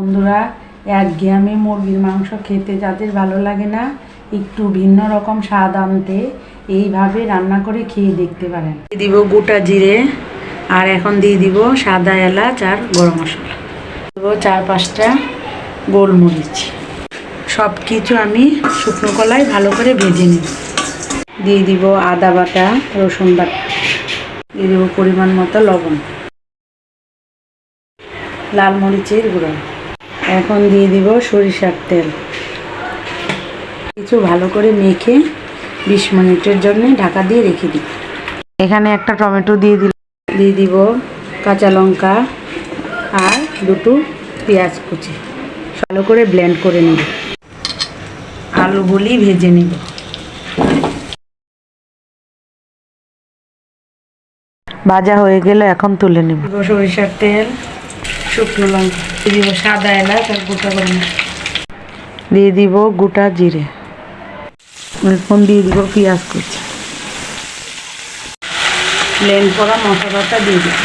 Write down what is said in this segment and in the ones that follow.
বন্ধুরা, একঘেয়েমি মুরগির মাংস খেতে যাদের ভালো লাগে না, একটু ভিন্ন রকম স্বাদ আনতে এইভাবে রান্না করে খেয়ে দেখতে পারেন। দিয়ে দিব গোটা জিরে, আর এখন দিয়ে দিব সাদা এলাচ আর গরম মশলা, দেবো 4-5টা গোলমরিচ। সব কিছু আমি শুকনো কলায় ভালো করে ভেজে নিই। দিয়ে দিব আদা বাটা, রসুন বাটা, দিয়ে দেবো পরিমাণ মতো লবণ, লাল মরিচের গুঁড়ো। এখন দিয়ে দিব সরিষার তেল। কিছু ভালো করে মেখে 20 মিনিটের জন্য ঢাকা দিয়ে রেখে দিই। এখানে একটা টমেটো দিয়ে দিব কাঁচা লঙ্কা আর 2টো পেঁয়াজ কুচি। ভালো করে ব্লেন্ড করে নিব। আলুগুলি ভেজে নিব। ভাজা হয়ে গেলে এখন তুলে নিব। সরিষার তেল, শুকনো লঙ্কা, দিয়ে দিব সাদা এলাচ আর গোটা গরম মশলা, দিয়ে দিব গোটা জিরে, এখন দিয়ে দিব পেঁয়াজ কুচি, ব্লেন্ড করা মশলাটা দিয়ে দিব,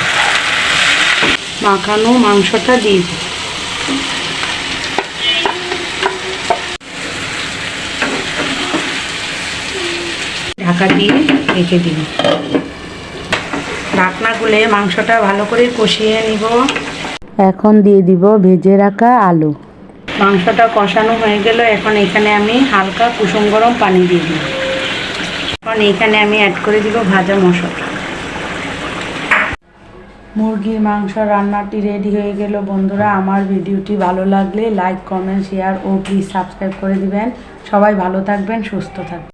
মাখানো মাংসটা দিয়ে দিব, ঢাকা দিয়ে রেখে দিব। ঢাকনা খুলে মাংসটা ভালো করে কষিয়ে নিব। এখন দিয়ে দিব ভেজে রাখা আলু। মাংসটা কষানো হয়ে গেল। এখন এখানে আমি হালকা কুসুম গরম পানি দিয়ে দিব। এখন এখানে আমি অ্যাড করে দিব ভাজা মশলা। মুরগির মাংস রান্নাটি রেডি হয়ে গেল। বন্ধুরা, আমার ভিডিওটি ভালো লাগলে লাইক, কমেন্ট, শেয়ার ও প্লিজ সাবস্ক্রাইব করে দিবেন। সবাই ভালো থাকবেন, সুস্থ থাকবেন।